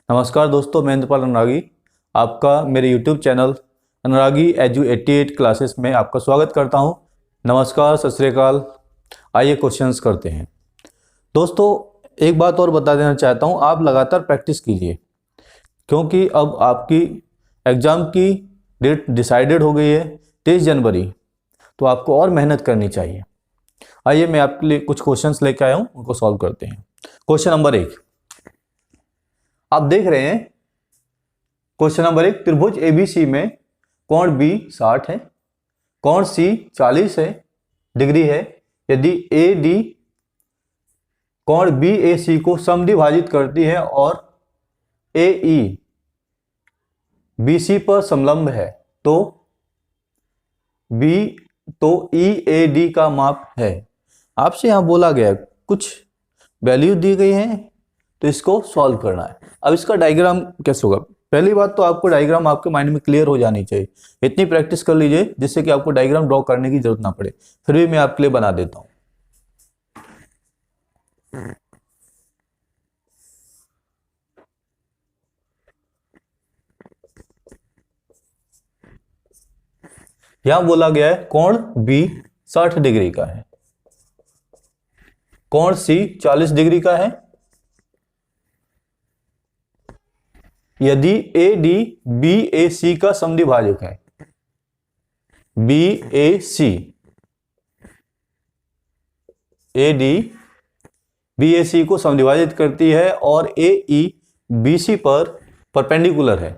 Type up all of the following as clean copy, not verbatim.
नमस्कार दोस्तों, मैं इंद्रपाल अनुरागी आपका मेरे YouTube चैनल अनुरागी एजू 88 क्लासेस में आपका स्वागत करता हूं। नमस्कार, सत श्री अकाल। आइए क्वेश्चंस करते हैं। दोस्तों, एक बात और बता देना चाहता हूं, आप लगातार प्रैक्टिस कीजिए क्योंकि अब आपकी एग्ज़ाम की डेट डिसाइडेड हो गई है 23 जनवरी, तो आपको और मेहनत करनी चाहिए। आइए मैं आपके लिए कुछ क्वेश्चंस लेकर आया हूँ, उनको सॉल्व करते हैं। क्वेश्चन नंबर 1 आप देख रहे हैं। क्वेश्चन नंबर 1, त्रिभुज एबीसी में कोण बी 60 है, कोण सी 40 डिग्री है। यदि ए डी कोण बी ए सी को समद्विभाजित करती है और ए ई बी सी पर समलंब है तो ई ए डी का माप है। आपसे यहां बोला गया कुछ वैल्यू दी गई है तो इसको सॉल्व करना है। अब इसका डायग्राम कैसे होगा? पहली बात तो आपको डायग्राम आपके माइंड में क्लियर हो जानी चाहिए। इतनी प्रैक्टिस कर लीजिए जिससे कि आपको डायग्राम ड्रॉ करने की जरूरत ना पड़े। फिर भी मैं आपके लिए बना देता हूं। यहां बोला गया है कोण बी 60 डिग्री का है, कोण सी 40 डिग्री का है। यदि ए डी बी ए सी का समद्विभाजक है, B A C A D B A C को समद्विभाजित करती है और ए ई बी सी पर परपेंडिकुलर है,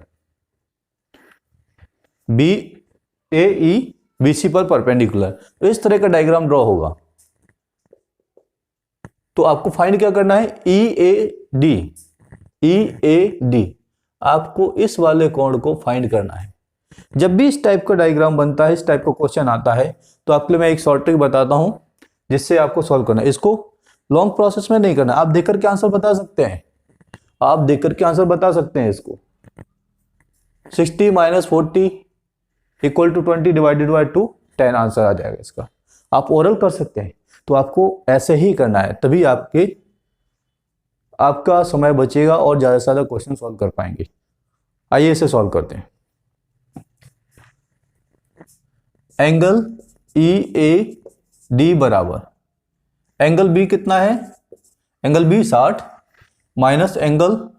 बी ए ई बी सी पर परपेंडिकुलर, तो इस तरह का डायग्राम ड्रॉ होगा। तो आपको फाइंड क्या करना है? ई ए डी आपको इस वाले कोण को फाइंड करना है। जब भी इस टाइप का डायग्राम बनता है, इस टाइप का क्वेश्चन आता है, तो आपके लिए मैं एक शॉर्ट ट्रिक बताता हूं जिससे आपको सॉल्व करना है। इसको लॉन्ग प्रोसेस में नहीं करना। आप देखकर के आंसर बता सकते हैं, आप देखकर के आंसर बता सकते हैं। इसको 60 - 40 = 20 डिवाइडेड बाय 2 10 आंसर आ जाएगा इसका। आप ओरल कर सकते हैं। तो आपको ऐसे ही करना है, तभी आपका समय बचेगा और ज्यादा से ज्यादा क्वेश्चन सॉल्व कर पाएंगे। आइए इसे सॉल्व करते हैं। एंगल ई ए डी बराबर एंगल बी कितना है? Angle B 60 minus angle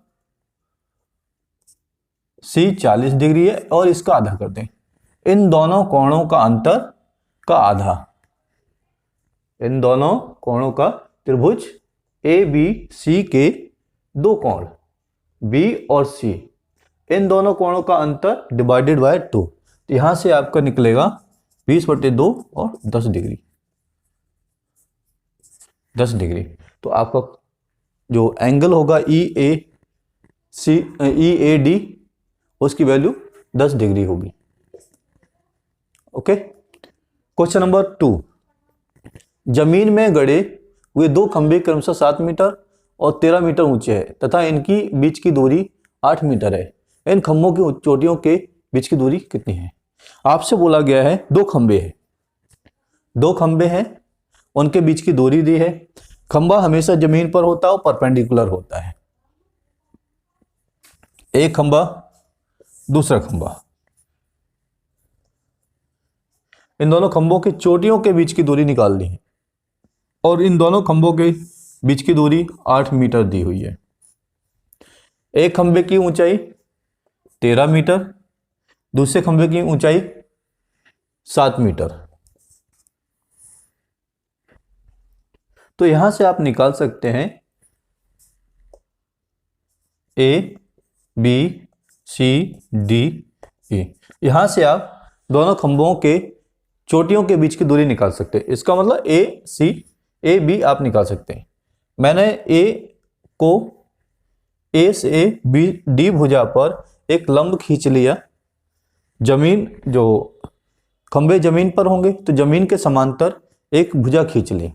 C 40 degree है और इसका आधा कर दें। इन दोनों कोणों का अंतर का आधा, इन दोनों कोणों का, त्रिभुज ए बी सी के दो कोण बी और सी, इन दोनों कोणों का अंतर डिवाइडेड बाय 2। तो यहां से आपका निकलेगा 20/2 और 10 डिग्री, 10 डिग्री। तो आपका जो एंगल होगा ई ए डी उसकी वैल्यू 10 डिग्री होगी। ओके। क्वेश्चन नंबर 2, जमीन में गड़े हुए दो खंभे क्रमशः 7 मीटर और 13 मीटर ऊंचे हैं तथा इनकी बीच की दूरी 8 मीटर है। इन खंभों की चोटियों के बीच की दूरी कितनी है? आपसे बोला गया है दो खंभे हैं, उनके बीच की दूरी दी है। खंभा हमेशा जमीन पर होता है और परपेंडिकुलर होता है। एक खंभा, दूसरा खंभा, इन दोनों खंभों की चोटियों के बीच की दूरी निकाल दी है और इन दोनों खंभों के बीच की दूरी 8 मीटर दी हुई है। एक खंभे की ऊंचाई 13 मीटर, दूसरे खंभे की ऊंचाई 7 मीटर। तो यहां से आप निकाल सकते हैं A B C D E. यहां से आप दोनों खंभों के चोटियों के बीच की दूरी निकाल सकते हैं। इसका मतलब ए बी आप निकाल सकते हैं। मैंने ए को ए से बी डी भुजा पर एक लंब खींच लिया। जमीन, जो खंभे जमीन पर होंगे तो जमीन के समांतर एक भुजा खींच ली।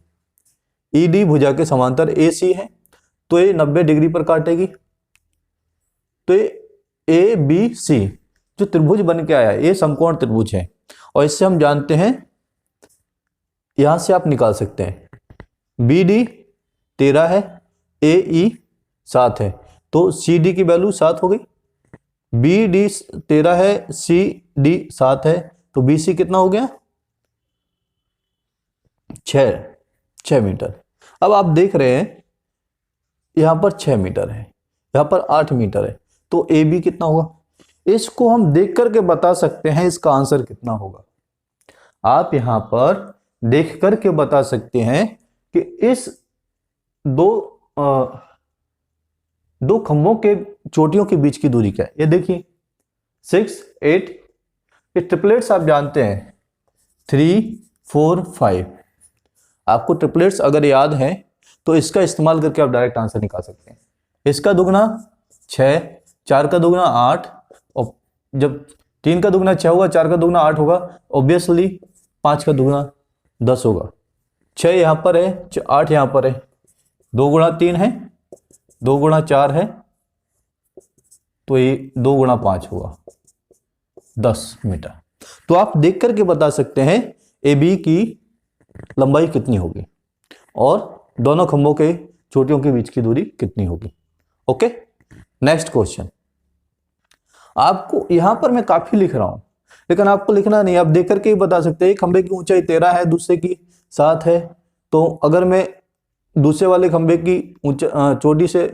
ई डी भुजा के समांतर ए सी है तो ये 90 डिग्री पर काटेगी। तो ए बी सी जो त्रिभुज बन के आया, ये समकोण त्रिभुज है और इससे हम जानते हैं, यहां से आप निकाल सकते हैं बी डी 13 है, ए ई 7 है, तो सी डी की वैल्यू 7 हो गई। बी डी 13 है, सी डी 7 है, तो बी सी कितना हो गया? 6 मीटर। अब आप देख रहे हैं यहां पर 6 मीटर है, यहां पर 8 मीटर है, तो ए बी कितना होगा? इसको हम देख करके बता सकते हैं इसका आंसर कितना होगा। आप यहां पर देख करके बता सकते हैं कि इस दो खंभों के चोटियों के बीच की दूरी क्या है। ये देखिए 6, 8, ये ट्रिपलेट्स आप जानते हैं 3, 4, 5। आपको ट्रिपलेट्स अगर याद है तो इसका इस्तेमाल करके आप डायरेक्ट आंसर निकाल सकते हैं। इसका दुगना 6, 4 का दुगना 8, और जब 3 का दुगना 6 होगा, 4 का दुगना 8 होगा, ऑब्वियसली 5 का दुगना 10 होगा। 6 यहाँ पर है, 8 यहाँ पर है, 2 गुणा 3 है, 2 गुणा 4 है, तो ये 2 गुणा 5 होगा 10 मीटर। तो आप देख करके बता सकते हैं ए बी की लंबाई कितनी होगी और दोनों खंभों के चोटियों के बीच की दूरी कितनी होगी। Okay, next question. आपको यहां पर मैं काफी लिख रहा हूं, लेकिन आपको लिखना नहीं, आप देख करके ही बता सकते हैं। खंभे की ऊंचाई 13 है, दूसरे की 7 है, तो अगर मैं दूसरे वाले खंभे की चोटी से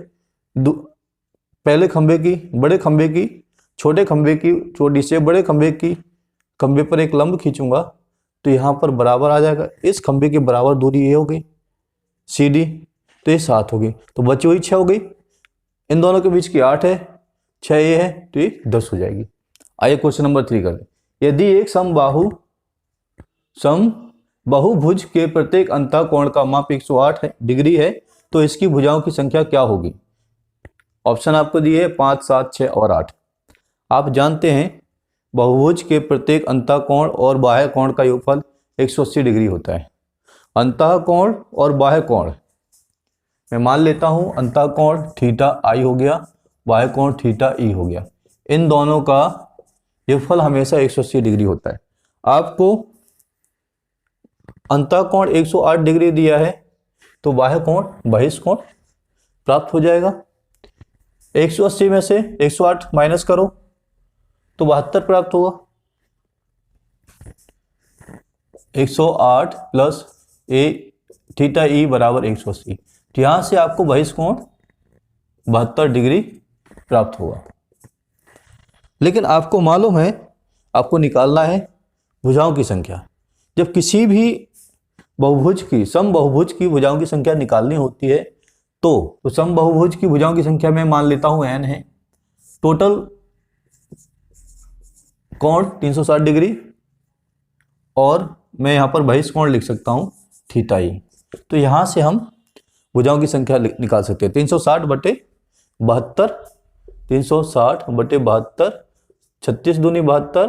पहले खंभे की, बड़े खंभे की, छोटे खंभे की चोटी से बड़े खंभे पर एक लंब खींचूंगा तो यहां पर बराबर आ जाएगा। इस खंभे के बराबर दूरी ये हो गई सी डी, तो ये 7 हो गई, तो बची हुई 6 हो गई। इन दोनों के बीच की 8 है, 6 ये है, तो ये 10 हो जाएगी। आइए क्वेश्चन नंबर 3 कर दें। यदि एक बहुभुज के प्रत्येक अंतः कोण का माप 108 डिग्री है तो इसकी भुजाओं की संख्या क्या होगी? ऑप्शन आपको दिए है 5, 7, 6 और 8। आप जानते हैं बहुभुज के प्रत्येक अंतः कोण और बाह्य कोण का योगफल 180 डिग्री होता है। अंतः कोण और बाह्य कोण मैं मान लेता हूं, अंतः कोण थीटा आई हो गया, बाह्य कोण थीटा ई हो गया। इन दोनों का योगफल हमेशा 180 डिग्री होता है। आपको अंतः कोण 108 डिग्री दिया है तो बाह्य कोण बहिष्ठ कोण प्राप्त हो जाएगा। 180 में से 108 माइनस करो तो 72 प्राप्त होगा। 108 प्लस ए थीटा ई बराबर 180, तो यहां से आपको बहिष्ठ कोण 72 डिग्री प्राप्त होगा। लेकिन आपको मालूम है, आपको निकालना है भुजाओं की संख्या। जब किसी भी समबहुभुज की भुजाओं की संख्या निकालनी होती है तो समबहुभुज की भुजाओं की संख्या मैं मान लेता हूं n है। टोटल कोण 360 डिग्री और मैं यहां पर बहिष्ठ कोण लिख सकता हूं थीटा ई। तो यहां से हम भुजाओं की संख्या निकाल सकते हैं 360 बटे 72, 360 बटे 72, 36 दूनी 72,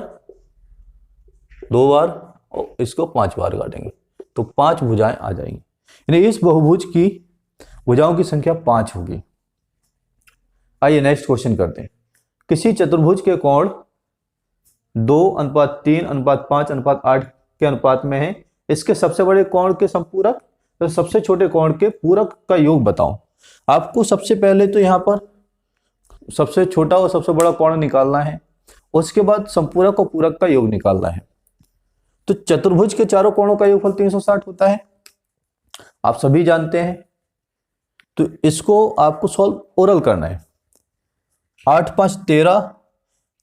2 बार और इसको 5 बार काटेंगे तो 5 भुजाएं आ जाएंगी। यानी इस बहुभुज की भुजाओं की संख्या 5 होगी। आइए नेक्स्ट क्वेश्चन करते हैं। किसी चतुर्भुज के कोण 2:3:5:8 के अनुपात में है। इसके सबसे बड़े कोण के संपूरक तो सबसे छोटे कोण के पूरक का योग बताओ। आपको सबसे पहले तो यहां पर सबसे छोटा और सबसे बड़ा कोण निकालना है, उसके बाद संपूरक और पूरक का योग निकालना है। तो चतुर्भुज के चारों कोणों का योगफल 360 होता है, आप सभी जानते हैं। तो इसको आपको सॉल्व ओरल करना है। 8 5 13,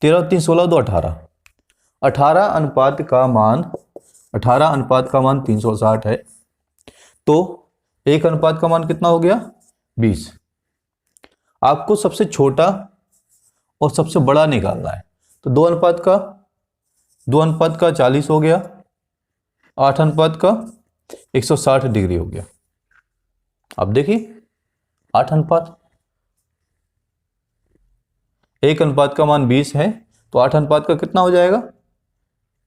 13 3 16 2 18, 18 अनुपात का मान 360 है। तो 1 अनुपात का मान कितना हो गया 20। आपको सबसे छोटा और सबसे बड़ा निकालना है। तो 2 अनुपात का 40 हो गया, 8 अनुपात का 160 डिग्री हो गया। अब देखिए 8 अनुपात, 1 अनुपात का मान 20 है तो 8 अनुपात का कितना हो जाएगा?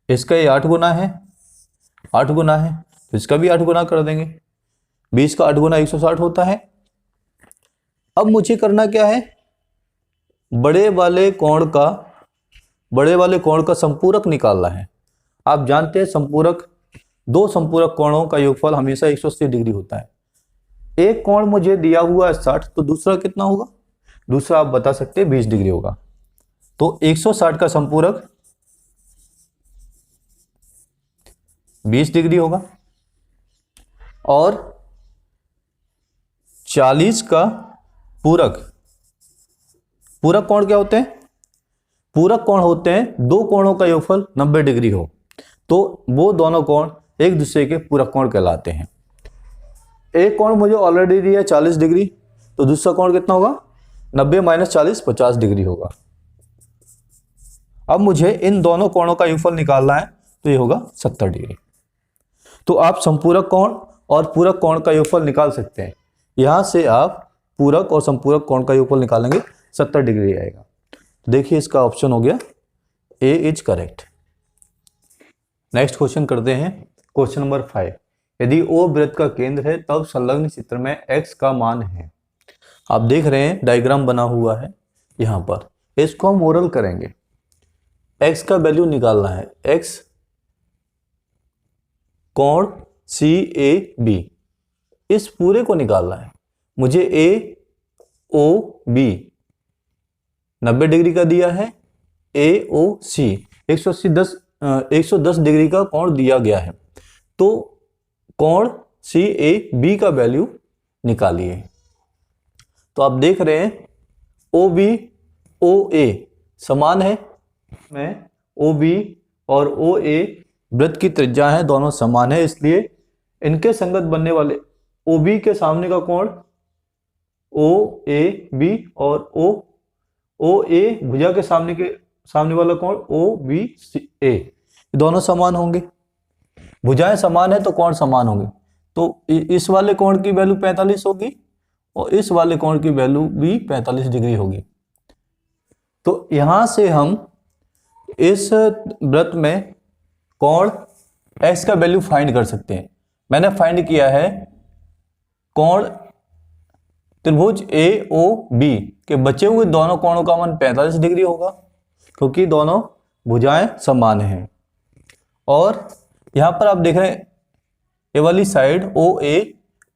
इसका ये 8 गुना है, 8 गुना है तो इसका भी 8 गुना कर देंगे। 20 का 8 गुना 160 होता है। अब मुझे करना क्या है, बड़े वाले कोण का संपूरक निकालना है। आप जानते हैं दो संपूरक कोणों का योगफल हमेशा 180 डिग्री होता है। एक कोण मुझे दिया हुआ है 60 तो दूसरा कितना होगा दूसरा आप बता सकते हैं 20 डिग्री होगा। तो 160 का संपूरक 20 डिग्री होगा और 40 का पूरक। पूरक कोण क्या होते हैं? पूरक कोण होते हैं दो कोणों का योगफल 90 डिग्री हो, तो वो दोनों कोण एक दूसरे के पूरक कोण कहलाते हैं। एक कोण मुझे ऑलरेडी दिया है 40 डिग्री, तो दूसरा कोण कितना होगा? 90 माइनस 40 50 डिग्री होगा। अब मुझे इन दोनों कोणों का योगफल निकालना है, तो ये होगा 70 डिग्री। तो आप संपूरक कोण और पूरक कोण का योगफल निकाल सकते हैं। यहां से आप पूरक और संपूरक कोण का योगफल निकालेंगे, 70 डिग्री आएगा। देखिए इसका ऑप्शन हो गया ए इज करेक्ट। नेक्स्ट क्वेश्चन करते हैं, क्वेश्चन नंबर 5। यदि ओ वृत्त का केंद्र है तब संलग्न चित्र में x का मान है। आप देख रहे हैं डायग्राम बना हुआ है यहां पर, इसको हम ओरल करेंगे। x का वैल्यू निकालना है, x कोण CAB, इस पूरे को निकालना है मुझे। AOB 90 डिग्री का दिया है, AOC 110 डिग्री का कोण दिया गया है, तो कोण CAB का वैल्यू निकालिए। तो आप देख रहे हैं OB OA समान है, में OB और OA वृत्त की त्रिज्या है, दोनों समान है, इसलिए इनके संगत बनने वाले OB के सामने का कोण OAB और OA भुजा के सामने वाला कोण OBA, दोनों समान होंगे। भुजाएं समान है तो कोण समान होंगे, तो इस वाले कोण की वैल्यू 45 होगी और इस वाले कोण की वैल्यू भी 45 डिग्री होगी। तो यहां से हम इस वृत्त में कोण x का वैल्यू फाइंड कर सकते हैं। मैंने फाइंड किया है कोण त्रिभुज AOB के बचे हुए दोनों कोणों का मान 45 डिग्री होगा, क्योंकि दोनों भुजाएं समान हैं। और यहां पर आप देख रहे हैं ये वाली साइड OA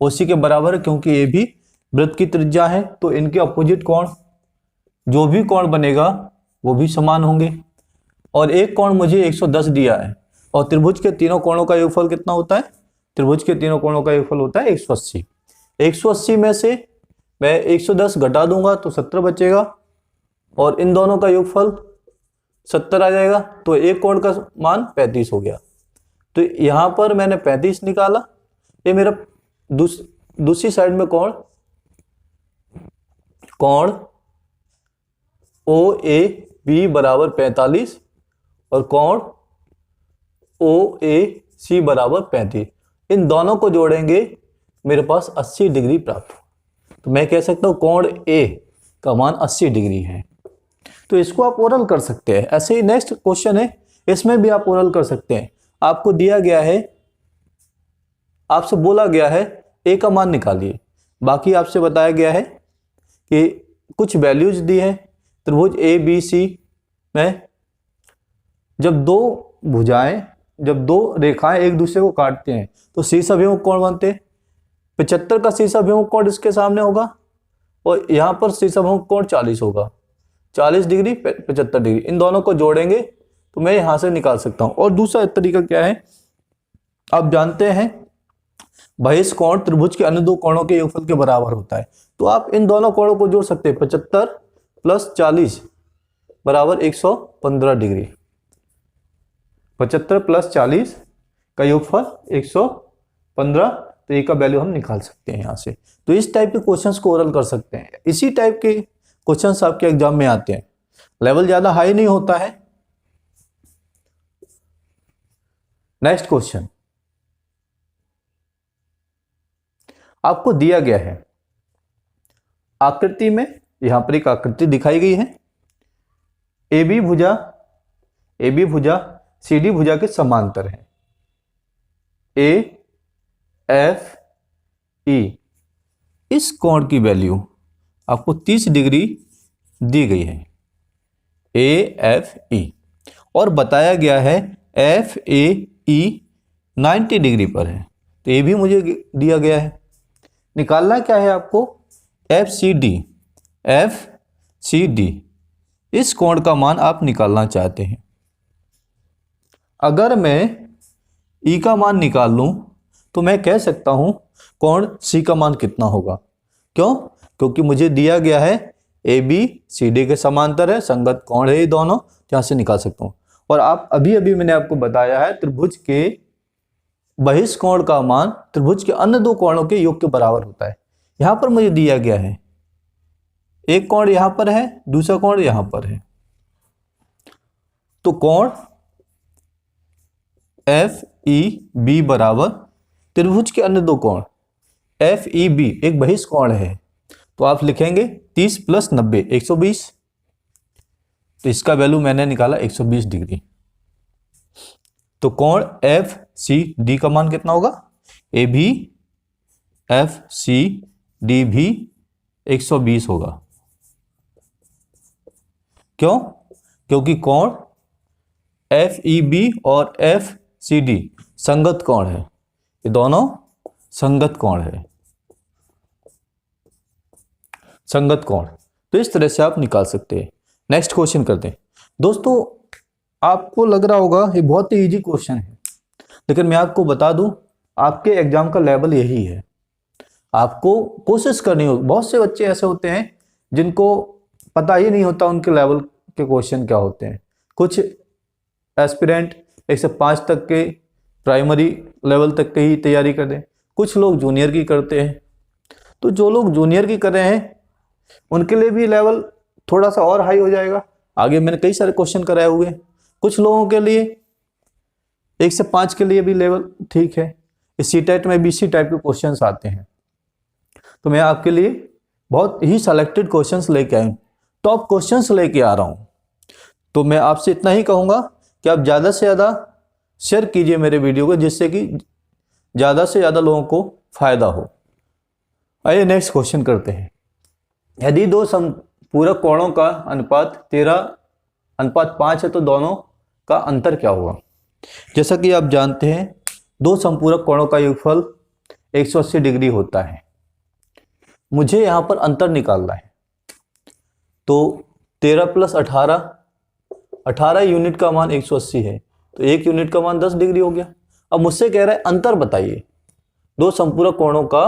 OC के बराबर है, क्योंकि ये भी वृत्त की त्रिज्या है, तो इनके अपोजिट कोण जो भी कोण बनेगा वो भी समान होंगे। और एक कोण मुझे 110 दिया है, और त्रिभुज के तीनों कोणों का योगफल कितना होता है? त्रिभुज के तीनों कोणों का योगफल होता है 180। 180 में से मैं 110 घटा दूंगा तो 70 बचेगा, और इन दोनों का योगफल 70 आ जाएगा, तो एक कोण का मान 35 हो गया। तो यहां पर मैंने 35 निकाला। ये मेरा दूसरी साइड में कोण OAB बराबर 45 और कोण OAC बराबर 35, इन दोनों को जोड़ेंगे मेरे पास 80 डिग्री प्राप्त हो। तो मैं कह सकता हूं कोण A का मान 80 डिग्री है। तो इसको आप ओरल कर सकते हैं। ऐसे ही नेक्स्ट क्वेश्चन है, इसमें भी आप ओरल कर सकते हैं। आपको दिया गया है, आपसे बोला गया है A का मान निकालिए, बाकी आपसे बताया गया है कि कुछ वैल्यूज दी है। त्रिभुज ABC में जब दो रेखाएं एक दूसरे को काटते हैं तो शीर्ष अभिमुख कोण बनते हैं। 75 का शीर्ष अभिमुख कोण इसके सामने होगा, और यहां पर शीर्ष अभिमुख कोण 40 होगा, 40 डिग्री 75 डिग्री, इन दोनों को जोड़ेंगे तो मैं यहां से निकाल सकता हूं। और दूसरा तरीका क्या है, आप जानते हैं बहिष्ठ कोण त्रिभुज के अन्य दो कोणों के योगफल के बराबर होता है, तो आप इन दोनों कोणों को जोड़ सकते हैं। 75 प्लस 40 बराबर 115 डिग्री। 75 प्लस 40 का योगफल 115, तो ए का वैल्यू हम निकाल सकते हैं यहां से। तो इस टाइप के क्वेश्चंस को ओरल कर सकते हैं। इसी टाइप के क्वेश्चंस आपके एग्जाम में आते हैं, लेवल ज्यादा हाई नहीं होता है। नेक्स्ट क्वेश्चन आपको दिया गया है आकृति में, यहां पर एक आकृति दिखाई गई है। AB भुजा CD भुजा के समांतर है। AFE इस कोण की वैल्यू आपको 30 डिग्री दी गई है, AFE, और बताया गया है FAE 90 डिग्री पर है, तो ये भी मुझे दिया गया है। निकालना क्या है आपको? FCD सी डी, इस कोण का मान आप निकालना चाहते हैं। अगर मैं ई का मान निकाल लूं तो मैं कह सकता हूं कोण सी का मान कितना होगा। क्यों? क्योंकि मुझे दिया गया है ए बी सी डी के समांतर है, संगत कोण है ये दोनों, यहां से निकाल सकता हूं। और आप अभी अभी मैंने आपको बताया है त्रिभुज के बहिष्कोण का मान त्रिभुज के अन्य दो कोणों के योग के बराबर होता है। यहां पर मुझे दिया गया है एक कोण यहां पर है, दूसरा कोण यहां पर है, तो कोण एफ ई बी बराबर त्रिभुज के अन्य दो कोण एफ ई बी एक बहिष्कोण है, तो आप लिखेंगे 30 प्लस 90 120। तो इसका वैल्यू मैंने निकाला 120 डिग्री। तो कोण एफ सी डी का मान कितना होगा? ए भी एफ सी डी भी 120 होगा। क्यों? क्योंकि कोण एफ ई बी और एफ सी डी संगत कोण है, ये दोनों संगत कोण है, संगत कोण। तो इस तरह से आप निकाल सकते हैं। नेक्स्ट क्वेश्चन करते हैं। दोस्तों आपको लग रहा होगा ये बहुत ही इजी क्वेश्चन है, लेकिन मैं आपको बता दूं आपके एग्जाम का लेवल यही है। आपको कोशिश करनी होगी। बहुत से बच्चे ऐसे होते हैं जिनको पता ही नहीं होता उनके लेवल के क्वेश्चन क्या होते हैं। कुछ एस्पिरेंट 1 से 5 तक के प्राइमरी लेवल तक की ही तैयारी करते हैं, कुछ लोग जूनियर की करते हैं। तो जो लोग जूनियर की कर रहे हैं उनके लिए भी लेवल थोड़ा सा और हाई हो जाएगा। आगे मैंने कई सारे क्वेश्चन कराए हुए हैं। कुछ लोगों के लिए 1 से 5 के लिए भी लेवल ठीक है। इस सीटेट में भी इसी टाइप के क्वेश्चंस आते हैं। तो मैं आपके लिए बहुत ही सेलेक्टेड क्वेश्चंस लेके आया हूँ, टॉप क्वेश्चंस लेके आ रहा हूँ। तो मैं आपसे इतना ही कहूँगा कि आप ज़्यादा से ज़्यादा शेयर कीजिए मेरे वीडियो को, जिससे कि ज़्यादा से ज़्यादा लोगों को फायदा हो। आइए नेक्स्ट क्वेश्चन करते हैं। यदि दो समपूरक कोणों का अनुपात 13:5 है तो दोनों का अंतर क्या होगा? जैसा कि आप जानते हैं दो समपूरक कोणों का योगफल 180 डिग्री होता है। मुझे यहाँ पर अंतर निकालना है। तो 13 प्लस 18 यूनिट का मान 180 है, तो 1 यूनिट का मान 10 डिग्री हो गया। अब मुझसे कह रहा है अंतर बताइए। दो समपूरक कोणों का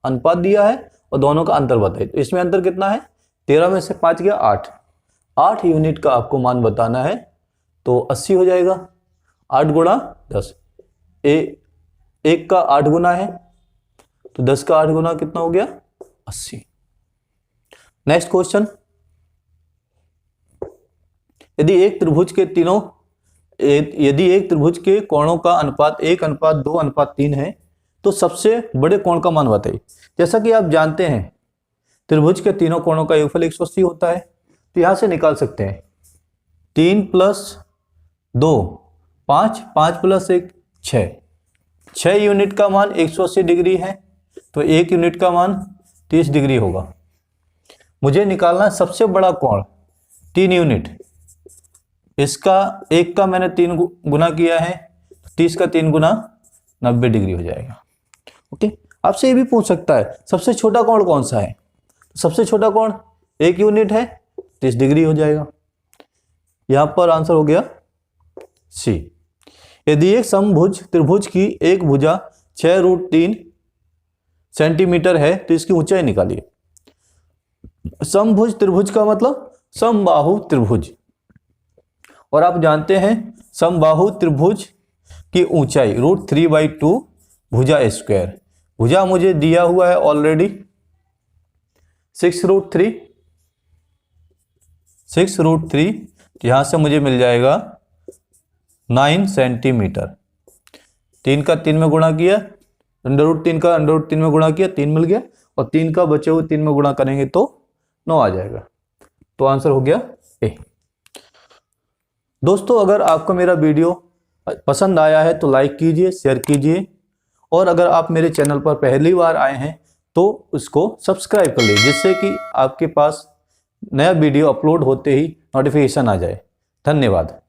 अनुपात दिया है और दोनों का अंतर बताइए। तो इसमें अंतर कितना है? 13 में से 5 गया 8 यूनिट का आपको मान बताना है, तो 80 हो जाएगा। 8 गुणा 10, 1 का 8 गुना है, तो 10 का 8 गुना कितना हो गया? 80। Next question. यदि एक त्रिभुज के कोणों का अनुपात 1:2:3 है तो सबसे बड़े कोण का मान बताइए। जैसा कि आप जानते हैं त्रिभुज के तीनों कोणों का योगफल 180 होता है, तो यहां से निकाल सकते हैं 3 + 2 5, 5 + 1 6 यूनिट का मान 180 डिग्री है, तो 1 यूनिट का मान 30 डिग्री होगा। मुझे निकालना सबसे बड़ा कोण 3 यूनिट। इसका 1 का मैंने 3 गुना किया है, 30 का 3 गुना 90 डिग्री हो जाएगा। ओके, आपसे ये भी पूछ सकता है सबसे छोटा कोण कौन सा है? सबसे छोटा कोण 1 यूनिट है, 30 डिग्री हो जाएगा। यहां पर आंसर हो गया सी। यदि एक समभुज त्रिभुज की एक भुजा 6√3 सेंटीमीटर है तो इसकी ऊंचाई निकालिए। समभुज त्रिभुज का मतलब समबाहु त्रिभुज, और आप जानते हैं समबाहु त्रिभुज की ऊंचाई √3/2 भुजा स्क्वायर। भुजा मुझे दिया हुआ है ऑलरेडी 6√3, यहां से मुझे मिल जाएगा 9 सेंटीमीटर। 3 का 3 में गुणा किया, √3 का √3 में गुणा किया, 3 मिल गया, और 3 का बचे हुए 3 में गुणा करेंगे तो 9 आ जाएगा। तो आंसर हो गया ए। दोस्तों अगर आपको मेरा वीडियो पसंद आया है तो लाइक कीजिए, शेयर कीजिए, और अगर आप मेरे चैनल पर पहली बार आए हैं तो उसको सब्सक्राइब कर लीजिए, जिससे कि आपके पास नया वीडियो अपलोड होते ही नोटिफिकेशन आ जाए। धन्यवाद।